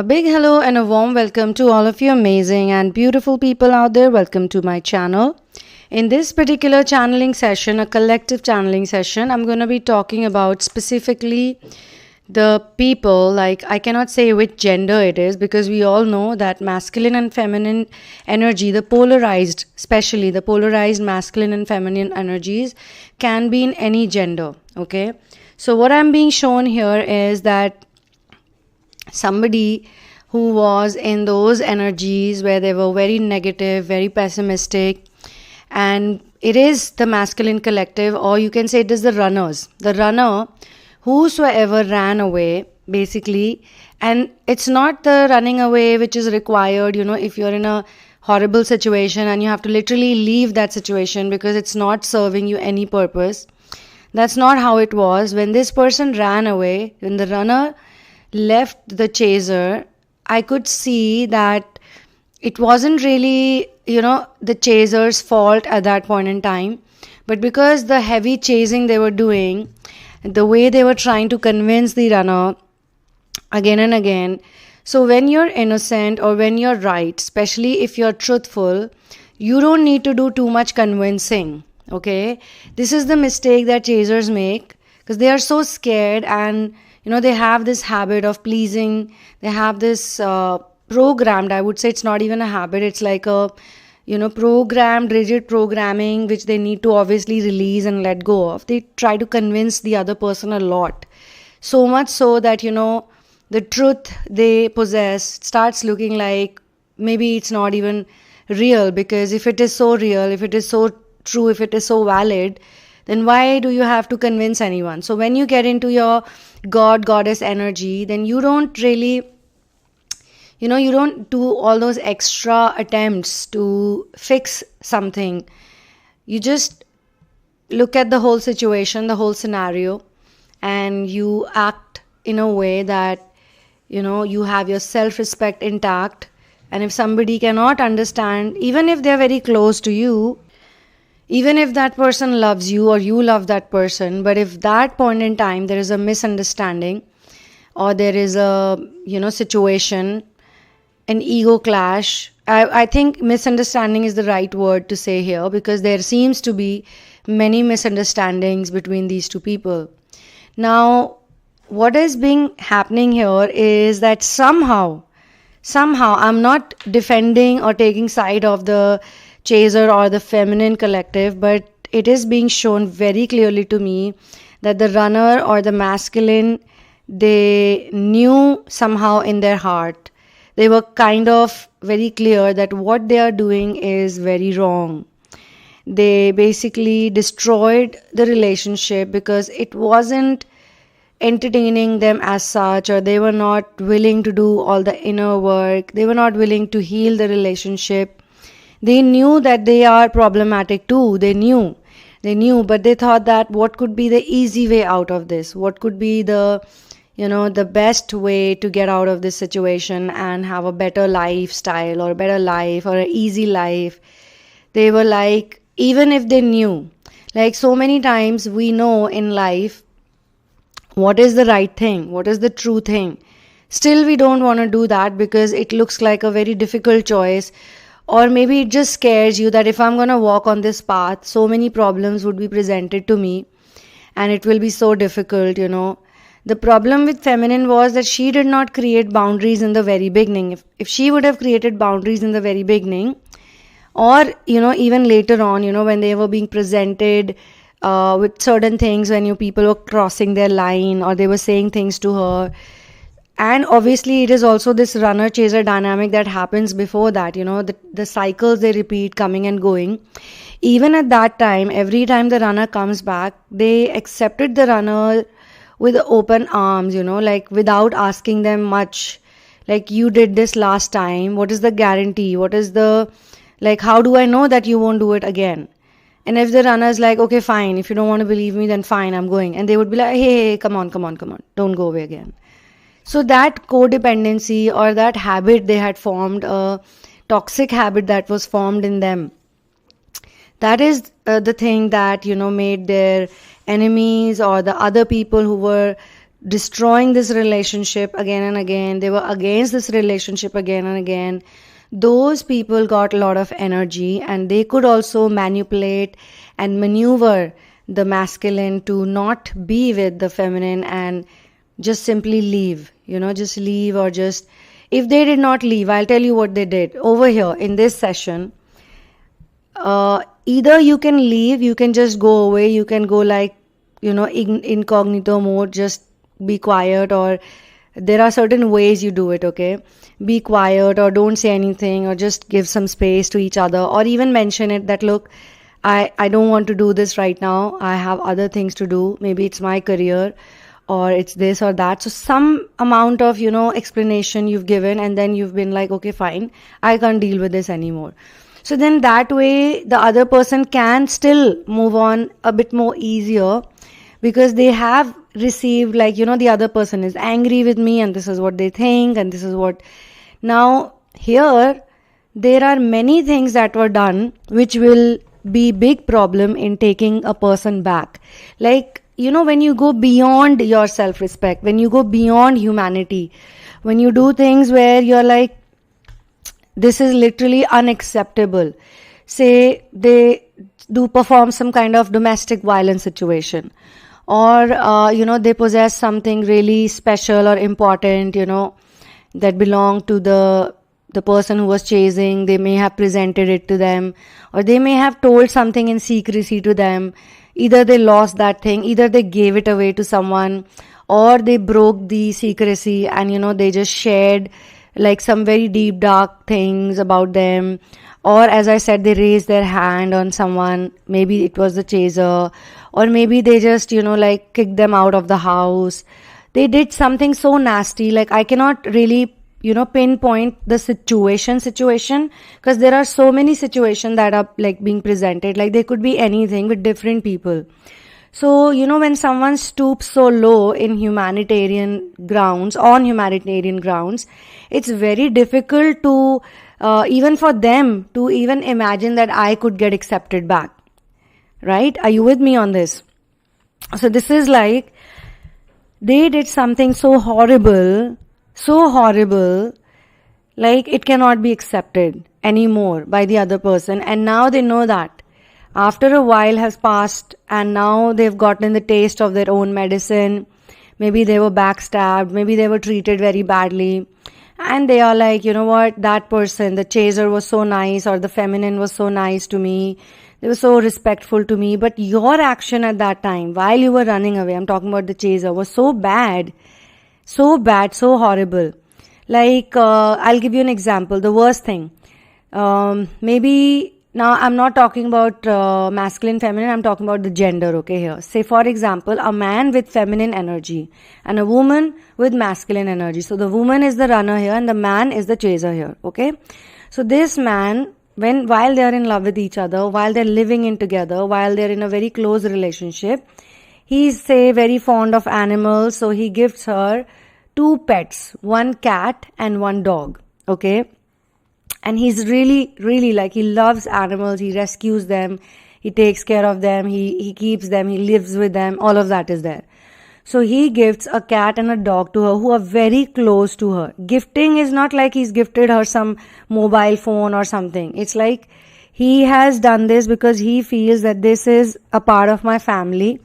A big hello and a warm welcome to all of you amazing and beautiful people out there. Welcome to my channel. In this particular channeling session, a collective channeling session, I'm going to be talking about specifically the people, like I cannot say which gender it is because we all know that masculine and feminine energy, the polarized, especially the polarized masculine and feminine energies can be in any gender, okay? So what I'm being shown here is that somebody who was in those energies where they were very negative, very pessimistic, and it is the masculine collective, or you can say it is the runners. The runner, whosoever ran away, basically, and it's not the running away which is required, if you're in a horrible situation and you have to literally leave that situation because it's not serving you any purpose. That's not how it was. When this person ran away, when the runner left the chaser, I could see that it wasn't really, the chaser's fault at that point in time. But because the heavy chasing they were doing, the way they were trying to convince the runner again and again. So when you're innocent or when you're right, especially if you're truthful, you don't need to do too much convincing. Okay? This is the mistake that chasers make because they are so scared and they have this habit of pleasing. They have this programmed, I would say it's not even a habit. It's like a, programmed, rigid programming, which they need to obviously release and let go of. They try to convince the other person a lot. So much so that, the truth they possess starts looking like maybe it's not even real. Because if it is so real, if it is so true, if it is so valid, then why do you have to convince anyone? So when you get into your goddess energy, then you don't really, you don't do all those extra attempts to fix something. You just look at the whole situation, the whole scenario, and you act in a way that, you have your self-respect intact. And if somebody cannot understand, even if they're very close to you, even if that person loves you or you love that person, but if that point in time there is a misunderstanding or there is a, situation, an ego clash, I think misunderstanding is the right word to say here because there seems to be many misunderstandings between these two people. Now, what is being happening here is that somehow, I'm not defending or taking side of the chaser or the feminine collective, but it is being shown very clearly to me that the runner or the masculine, they knew somehow in their heart, they were kind of very clear that what they are doing is very wrong. They basically destroyed the relationship because it wasn't entertaining them as such, or they were not willing to do all the inner work. They were not willing to heal the relationship. They knew that they are problematic too. They knew, but they thought that what could be the easy way out of this? What could be the, the best way to get out of this situation and have a better lifestyle or a better life or an easy life? They were like, even if they knew, like so many times we know in life what is the right thing, what is the true thing. Still, we don't want to do that because it looks like a very difficult choice. Or maybe it just scares you that if I'm going to walk on this path, so many problems would be presented to me and it will be so difficult, The problem with feminine was that she did not create boundaries in the very beginning. If she would have created boundaries in the very beginning, or, even later on, when they were being presented with certain things, when people were crossing their line or they were saying things to her. And obviously, it is also this runner-chaser dynamic that happens before that, the cycles they repeat coming and going. Even at that time, every time the runner comes back, they accepted the runner with open arms, like without asking them much. Like, you did this last time. What is the guarantee? What is the, how do I know that you won't do it again? And if the runner is like, okay, fine. If you don't want to believe me, then fine, I'm going. And they would be like, hey, come on. Don't go away again. So that codependency or that habit they had formed, a toxic habit that was formed in them, that is the thing that, made their enemies or the other people who were destroying this relationship again and again. They were against this relationship again and again. Those people got a lot of energy, and they could also manipulate and maneuver the masculine to not be with the feminine and just simply leave, just leave, or just, if they did not leave, I'll tell you what they did over here in this session. Either you can leave, you can just go away, you can go like, incognito mode, just be quiet, or there are certain ways you do it, okay? Be quiet, or don't say anything, or just give some space to each other, or even mention it that, look, I don't want to do this right now. I have other things to do. Maybe it's my career, or it's this or that. So some amount of, explanation you've given, and then you've been like, okay, fine, I can't deal with this anymore. So then that way the other person can still move on a bit more easier, because they have received, like, the other person is angry with me, and this is what they think, and this is what. Now here there are many things that were done which will be big problem in taking a person back. Like, when you go beyond your self-respect, when you go beyond humanity, when you do things where you're like, this is literally unacceptable. Say they do perform some kind of domestic violence situation, or they possess something really special or important, that belong to the person who was chasing. They may have presented it to them, or they may have told something in secrecy to them. Either they lost that thing, either they gave it away to someone, or they broke the secrecy and they just shared like some very deep dark things about them. Or as I said, they raised their hand on someone, maybe it was the chaser, or maybe they just like kicked them out of the house. They did something so nasty, like I cannot really pinpoint the situation, because there are so many situations that are like being presented, like they could be anything with different people. So when someone stoops so low in humanitarian grounds, it's very difficult to even for them to even imagine that I could get accepted back, right? Are you with me on this? So this is like, they did something so horrible, like it cannot be accepted anymore by the other person. And now they know that after a while has passed, and now they've gotten the taste of their own medicine. Maybe they were backstabbed, maybe they were treated very badly, and they are like, what, that person, the chaser, was so nice, or the feminine was so nice to me, they were so respectful to me, but your action at that time while you were running away, I'm talking about the chaser, was so bad, so horrible. Like I'll give you an example. The worst thing, maybe now I'm not talking about masculine, feminine, I'm talking about the gender, okay, here. Say for example, a man with feminine energy and a woman with masculine energy. So the woman is the runner here and the man is the chaser here, okay. So this man, while they are in love with each other, while they're living in together, while they're in a very close relationship, he's, say, very fond of animals, so he gifts her 2 pets, 1 cat and 1 dog, okay. And he's really like, he loves animals, he rescues them, he takes care of them, he keeps them, he lives with them, all of that is there. So he gifts a cat and a dog to her who are very close to her. Gifting is not like he's gifted her some mobile phone or something. It's like he has done this because he feels that this is a part of my family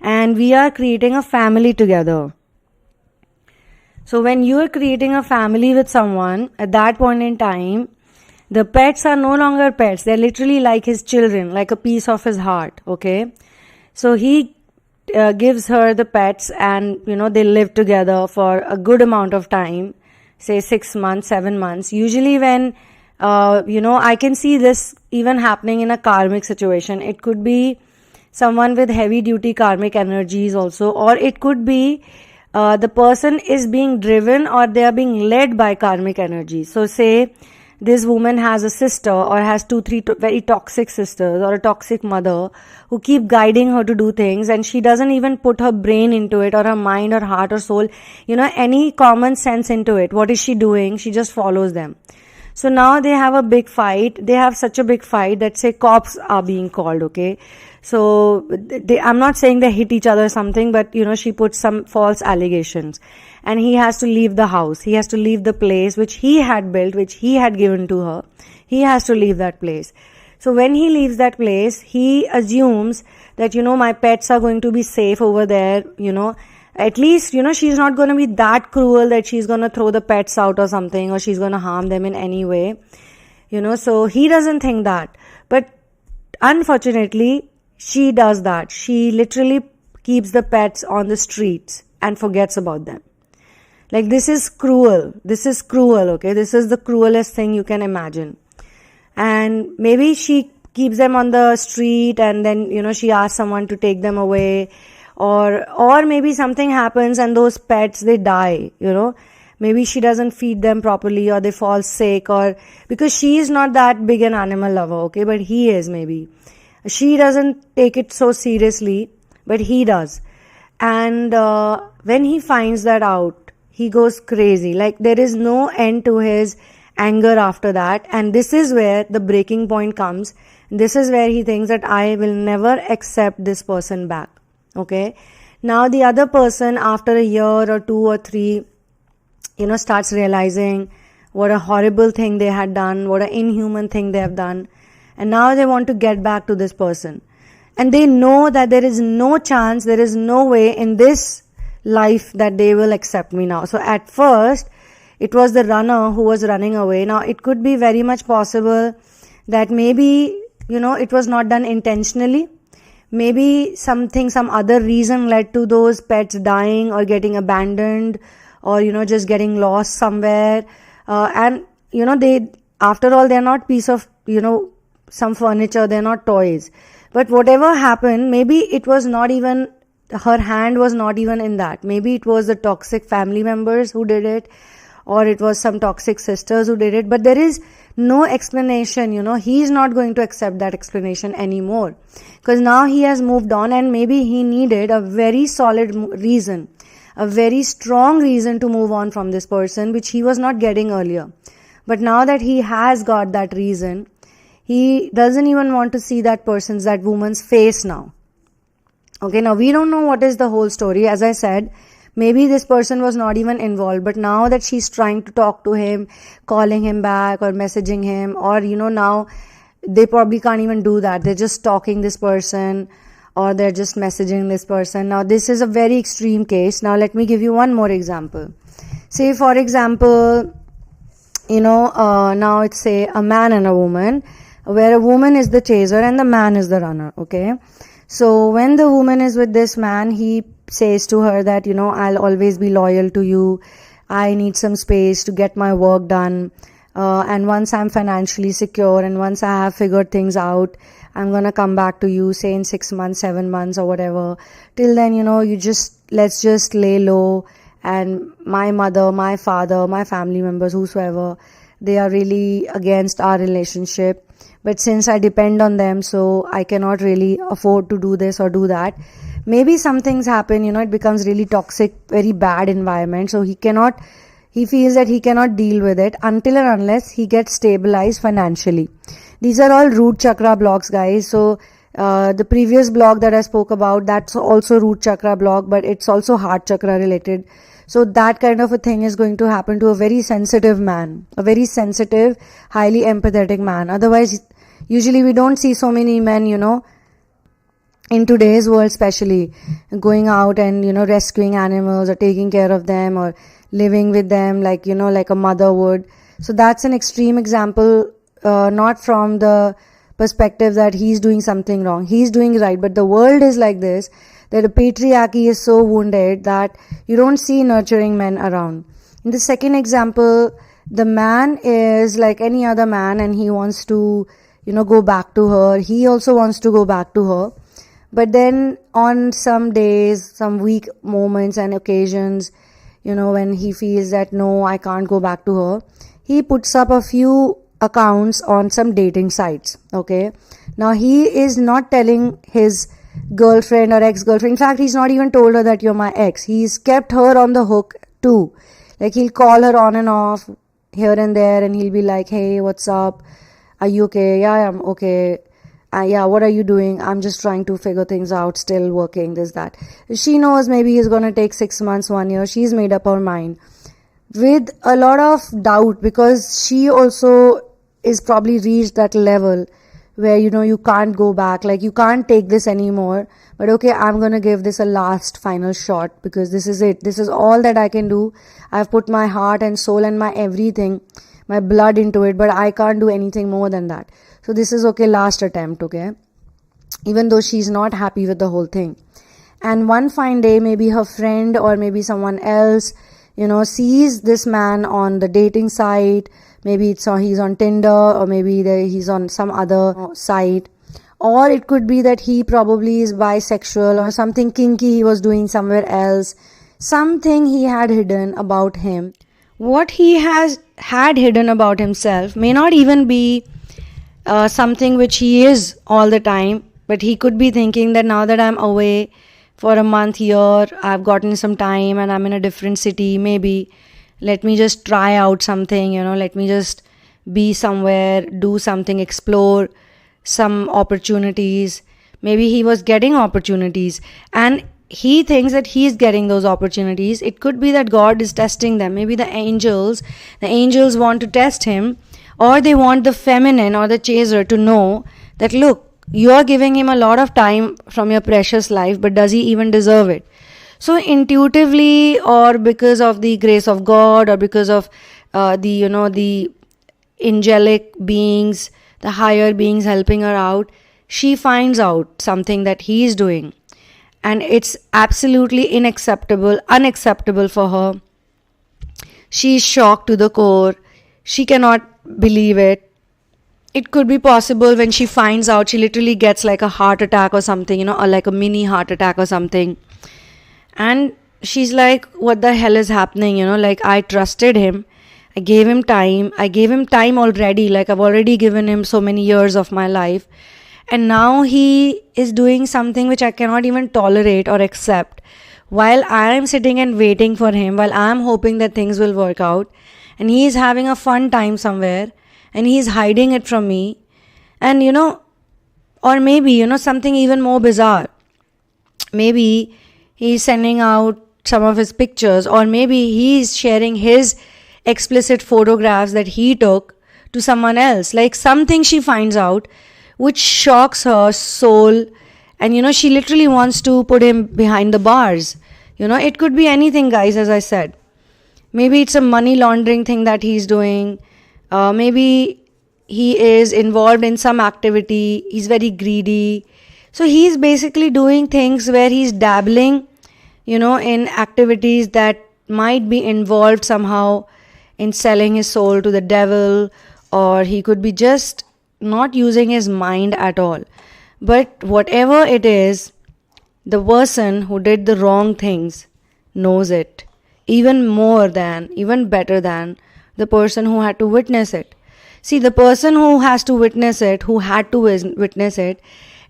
and we are creating a family together. So when you are creating a family with someone, at that point in time, the pets are no longer pets. They're literally like his children, like a piece of his heart, okay? So he gives her the pets and, they live together for a good amount of time, say 6 months, 7 months. Usually when, I can see this even happening in a karmic situation. It could be someone with heavy duty karmic energies also, or it could be the person is being driven or they are being led by karmic energy. So say this woman has a sister or has 2-3 very toxic sisters or a toxic mother who keep guiding her to do things, and she doesn't even put her brain into it or her mind or heart or soul, any common sense into it. What is she doing? She just follows them. So now they have a big fight. They have such a big fight that, say, cops are being called, okay? So I'm not saying they hit each other or something, but she put some false allegations, and he has to leave the house. He has to leave the place which he had built, which he had given to her. He has to leave that place. So when he leaves that place, he assumes that, my pets are going to be safe over there, at least, she's not going to be that cruel that she's going to throw the pets out or something, or she's going to harm them in any way, so he doesn't think that. But unfortunately, she does that. She literally keeps the pets on the streets and forgets about them. Like, this is cruel. This is cruel, okay? This is the cruelest thing you can imagine. And maybe she keeps them on the street and then, she asks someone to take them away. Or maybe something happens and those pets, they die, Maybe she doesn't feed them properly, or they fall sick, or because she is not that big an animal lover, okay? But he is, maybe. She doesn't take it so seriously, but he does. And when he finds that out, he goes crazy. Like, there is no end to his anger after that. And this is where the breaking point comes. This is where he thinks that I will never accept this person back. Okay? Now the other person, after a year or 2 or 3, starts realizing what a horrible thing they had done, what an inhuman thing they have done. And now they want to get back to this person. And they know that there is no chance, there is no way in this life that they will accept me now. So at first, it was the runner who was running away. Now, it could be very much possible that maybe, it was not done intentionally. Maybe some other reason led to those pets dying or getting abandoned, or, just getting lost somewhere. And, they, after all, they're not piece of, some furniture, they're not toys. But whatever happened, maybe it was not even, her hand was not even in that. Maybe it was the toxic family members who did it, or it was some toxic sisters who did it. But there is no explanation, he's not going to accept that explanation anymore. Because now he has moved on, and maybe he needed a very solid reason, a very strong reason to move on from this person, which he was not getting earlier. But now that he has got that reason, he doesn't even want to see that woman's face now. Okay, now we don't know what is the whole story. As I said, maybe this person was not even involved, but now that she's trying to talk to him, calling him back or messaging him, or, now they probably can't even do that. They're just stalking this person, or they're just messaging this person. Now, this is a very extreme case. Now, let me give you one more example. Say, for example, now it's, say, a man and a woman, where a woman is the chaser and the man is the runner, okay? So, when the woman is with this man, he says to her that, I'll always be loyal to you. I need some space to get my work done. And once I'm financially secure and once I have figured things out, I'm going to come back to you, say in 6 months, 7 months or whatever. Till then, let's just lay low. And my mother, my father, my family members, whosoever, they are really against our relationship. But since I depend on them, so I cannot really afford to do this or do that. Maybe some things happen, it becomes really toxic, very bad environment. So he feels that he cannot deal with it until and unless he gets stabilized financially. These are all root chakra blocks, guys. So the previous block that I spoke about, that's also root chakra block, but it's also heart chakra related. So that kind of a thing is going to happen to a very sensitive man, a very sensitive, highly empathetic man. Otherwise, usually we don't see so many men, in today's world especially, going out and, rescuing animals or taking care of them or living with them like a mother would. So that's an extreme example, not from the perspective that he's doing something wrong. He's doing right, but the world is like this, that the patriarchy is so wounded that you don't see nurturing men around. In the second example, the man is like any other man and he wants to, go back to her. He also wants to go back to her. But then on some days, some weak moments and occasions, when he feels that no, I can't go back to her, he puts up a few accounts on some dating sites. Okay. Now he is not telling his girlfriend or ex-girlfriend. In fact, he's not even told her that you're my ex. He's kept her on the hook too. Like, he'll call her on and off here and there and he'll be like, hey, what's up? Are you okay? Yeah, I'm okay. yeah, what are you doing? I'm just trying to figure things out, still working, this, that. She knows maybe he's going to take 6 months, 1 year. She's made up her mind with a lot of doubt, because she also is probably reached that level where, you can't go back, like you can't take this anymore, but okay, I'm gonna give this a last final shot, because this is it, this is all that I can do. I've put my heart and soul and my everything, my blood into it, but I can't do anything more than that. So this is okay, last attempt, okay, even though she's not happy with the whole thing. And one fine day, maybe her friend or maybe someone else, sees this man on the dating site. Maybe he's on Tinder, or maybe he's on some other site. Or it could be that he probably is bisexual, or something kinky he was doing somewhere else. Something he had hidden about him. What he had hidden about himself may not even be something which he is all the time, but he could be thinking that now that I'm away for a month here, I've gotten some time and I'm in a different city, maybe let me just try out something, let me just be somewhere, do something, explore some opportunities. Maybe he was getting opportunities and he thinks that he's getting those opportunities. It could be that God is testing them. Maybe the angels want to test him, or they want the feminine or the chaser to know that, look, you are giving him a lot of time from your precious life, but does he even deserve it? So intuitively, or because of the grace of God, or because of the angelic beings, the higher beings helping her out, she finds out something that he is doing, and it's absolutely unacceptable for her. She is shocked to the core. She cannot believe it. It could be possible when she finds out, she literally gets like a heart attack or something, or like a mini heart attack or something. And she's like, what the hell is happening? Like, I trusted him. I gave him time. Already. Like, I've already given him so many years of my life. And now he is doing something which I cannot even tolerate or accept. While I am sitting and waiting for him, while I am hoping that things will work out, and he is having a fun time somewhere, and he's hiding it from me. And or maybe, something even more bizarre. Maybe he's sending out some of his pictures, or maybe he's sharing his explicit photographs that he took to someone else. Like, something she finds out which shocks her soul, and she literally wants to put him behind the bars. It could be anything, guys, as I said. Maybe it's a money laundering thing that he's doing. Maybe he is involved in some activity. He's very greedy. So he's basically doing things where he's dabbling, in activities that might be involved somehow in selling his soul to the devil, or he could be just not using his mind at all. But whatever it is, the person who did the wrong things knows it even better than the person who had to witness it. See, the person who had to witness it,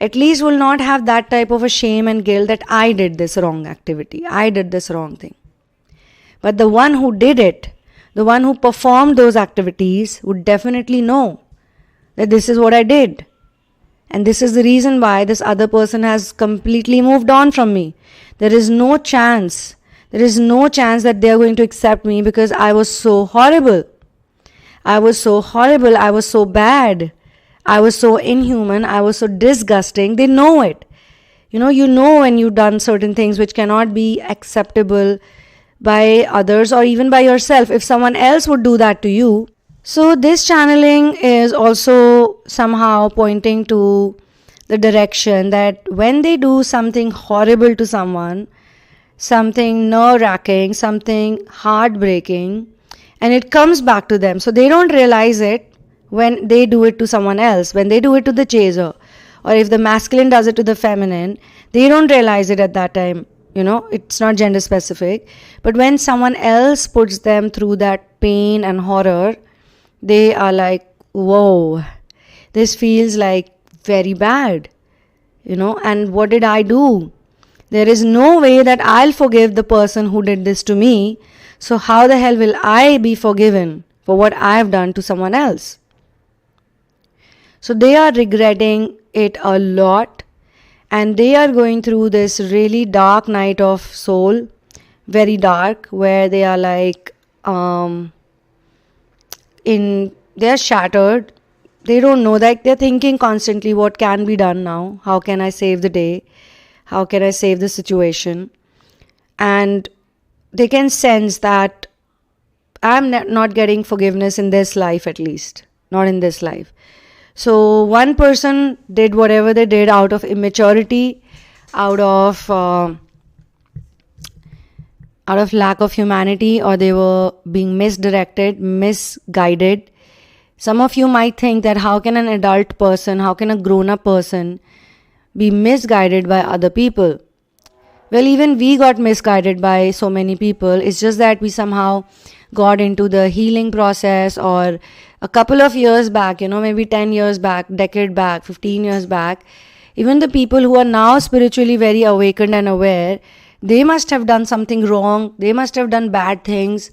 at least will not have that type of a shame and guilt that I did this wrong activity, I did this wrong thing. But the one who did it, the one who performed those activities, would definitely know that this is what I did. And this is the reason why this other person has completely moved on from me. There is no chance that they are going to accept me, because I was so horrible. I was so bad. I was so inhuman. I was so disgusting. They know it. You know when you've done certain things which cannot be acceptable by others or even by yourself, if someone else would do that to you. So this channeling is also somehow pointing to the direction that when they do something horrible to someone, something nerve-wracking, something heartbreaking, and it comes back to them. So they don't realize it when they do it to someone else, when they do it to the chaser, or if the masculine does it to the feminine, they don't realize it at that time. It's not gender specific. But when someone else puts them through that pain and horror, they are like, whoa, this feels like very bad. And what did I do? There is no way that I'll forgive the person who did this to me. So how the hell will I be forgiven for what I have done to someone else? So they are regretting it a lot, and they are going through this really dark night of soul, very dark, where they are like they're shattered. They don't know, like they're thinking constantly, what can be done now? How can I save the day? How can I save the situation? And they can sense that I'm not getting forgiveness in this life, at least not in this life. So one person did whatever they did out of immaturity, out of lack of humanity, or they were being misdirected, misguided. Some of you might think that how can an adult person, how can a grown-up person be misguided by other people? Well, even we got misguided by so many people. It's just that we somehow got into the healing process, or a couple of years back, maybe 10 years back, decade back, 15 years back, even the people who are now spiritually very awakened and aware, they must have done something wrong. They must have done bad things,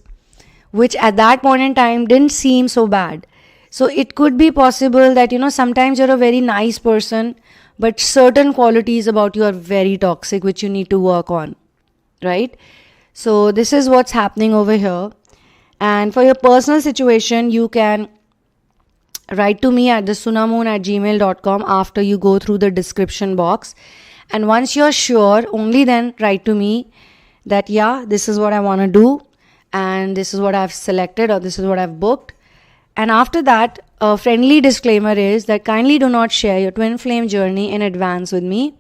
which at that point in time didn't seem so bad. So it could be possible that, sometimes you're a very nice person, but certain qualities about you are very toxic, which you need to work on, right? So this is what's happening over here. And for your personal situation, you can write to me at the sunamoon@gmail.com after you go through the description box. And once you're sure, only then write to me that, yeah, this is what I want to do, and this is what I've selected, or this is what I've booked. And after that, a friendly disclaimer is that kindly do not share your twin flame journey in advance with me,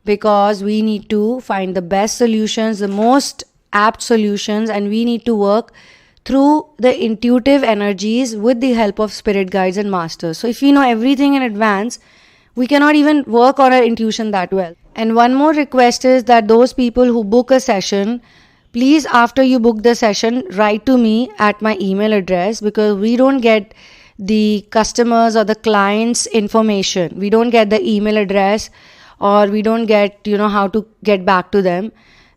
because we need to find the best solutions, the most apt solutions, and we need to work through the intuitive energies with the help of spirit guides and masters. So if we know everything in advance, we cannot even work on our intuition that well. And one more request is that those people who book a session, please, after you book the session, write to me at my email address, because we don't get the customers or the clients' information. We don't get the email address, or we don't get, how to get back to them.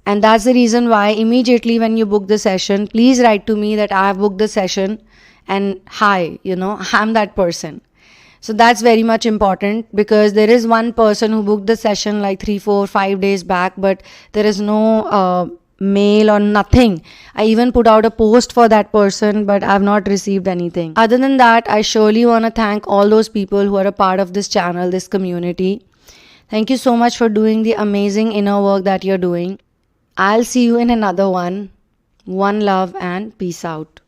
And that's the reason why immediately when you book the session, please write to me that I have booked the session, and hi, I'm that person. So that's very much important, because there is one person who booked the session like 3, 4, 5 days back, but there is no mail or nothing. I even put out a post for that person, but I've not received anything. Other than that, I surely want to thank all those people who are a part of this channel, this community. Thank you so much for doing the amazing inner work that you're doing. I'll see you in another one. One love and peace out.